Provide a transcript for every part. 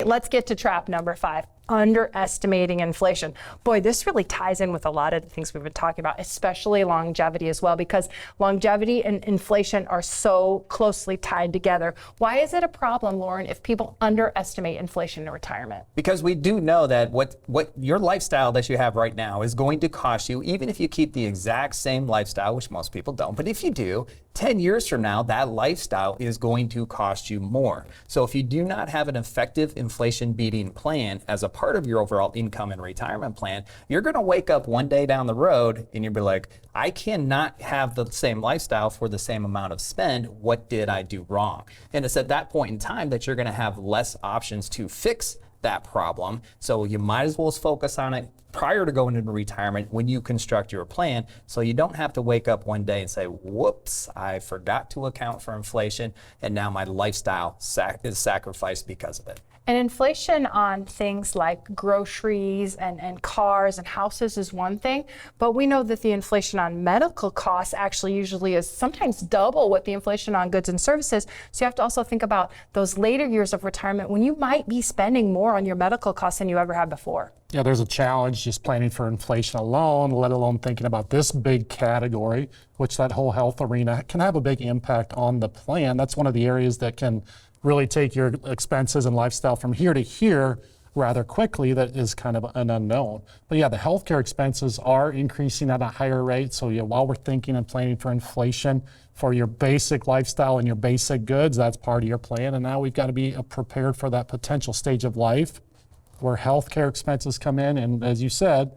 Let's get to trap number 5, underestimating inflation. Boy, this really ties in with a lot of the things we've been talking about, especially longevity as well, because longevity and inflation are so closely tied together. Why is it a problem, Loren, if people underestimate inflation in retirement? Because we do know that what your lifestyle that you have right now is going to cost you, even if you keep the exact same lifestyle, which most people don't, but if you do, 10 years from now, that lifestyle is going to cost you more. So if you do not have an effective inflation beating plan as a part of your overall income and retirement plan, you're going to wake up one day down the road and you'll be like, I cannot have the same lifestyle for the same amount of spend. What did I do wrong? And it's at that point in time that you're going to have less options to fix that problem. So you might as well focus on it prior to going into retirement when you construct your plan, so you don't have to wake up one day and say, whoops, I forgot to account for inflation and now my lifestyle is sacrificed because of it. And inflation on things like groceries and cars and houses is one thing, but we know that the inflation on medical costs actually usually is sometimes double what the inflation on goods and services. So you have to also think about those later years of retirement when you might be spending more on your medical costs than you ever had before. Yeah, there's a challenge just planning for inflation alone, let alone thinking about this big category, which that whole health arena can have a big impact on the plan. That's one of the areas that can really take your expenses and lifestyle from here to here rather quickly. That is kind of an unknown. But yeah, the healthcare expenses are increasing at a higher rate. So yeah, while we're thinking and planning for inflation for your basic lifestyle and your basic goods, that's part of your plan. And now we've got to be prepared for that potential stage of life where healthcare expenses come in. And as you said,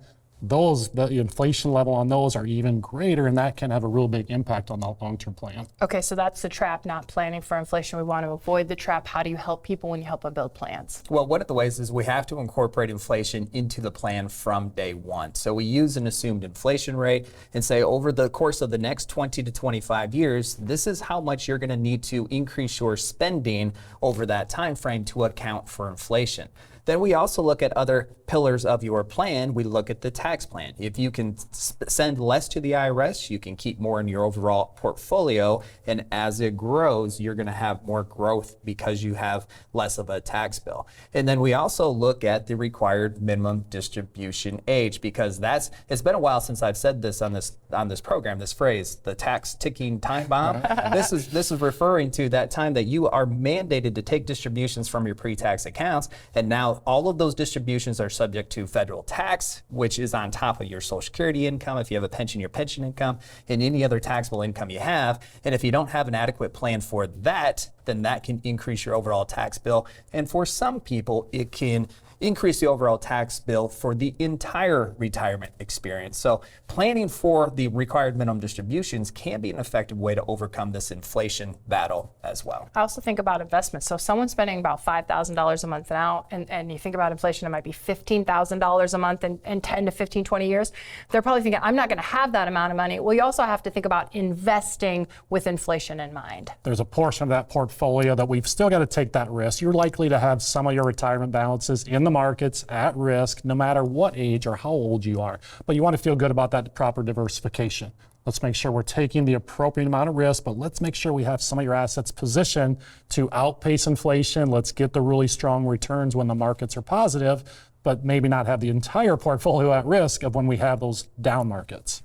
the inflation level on those are even greater, and that can have a real big impact on the long-term plan. Okay, so that's the trap, not planning for inflation. We want to avoid the trap. How do you help people when you help them build plans? Well, one of the ways is we have to incorporate inflation into the plan from day one. So we use an assumed inflation rate and say over the course of the next 20 to 25 years, this is how much you're going to need to increase your spending over that time frame to account for inflation. Then we also look at other pillars of your plan. We look at the tax plan. If you can send less to the IRS, you can keep more in your overall portfolio. And as it grows, you're going to have more growth because you have less of a tax bill. And then we also look at the required minimum distribution age, because it's been a while since I've said this on this program, this phrase, the tax ticking time bomb. This is referring to that time that you are mandated to take distributions from your pre-tax accounts, and now all of those distributions are subject to federal tax, which is on top of your Social Security income, if you have a pension, your pension income, and any other taxable income you have. And if you don't have an adequate plan for that, then that can increase your overall tax bill. And for some people, it can increase the overall tax bill for the entire retirement experience. So planning for the required minimum distributions can be an effective way to overcome this inflation battle as well. I also think about investments. So if someone's spending about $5,000 a month now, and you think about inflation, it might be $15,000 a month in 10 to 15, 20 years. They're probably thinking, I'm not going to have that amount of money. Well, you also have to think about investing with inflation in mind. There's a portion of that portfolio that we've still got to take that risk. You're likely to have some of your retirement balances in the markets at risk, no matter what age or how old you are. But you want to feel good about that proper diversification. Let's make sure we're taking the appropriate amount of risk, but let's make sure we have some of your assets positioned to outpace inflation. Let's get the really strong returns when the markets are positive, but maybe not have the entire portfolio at risk of when we have those down markets.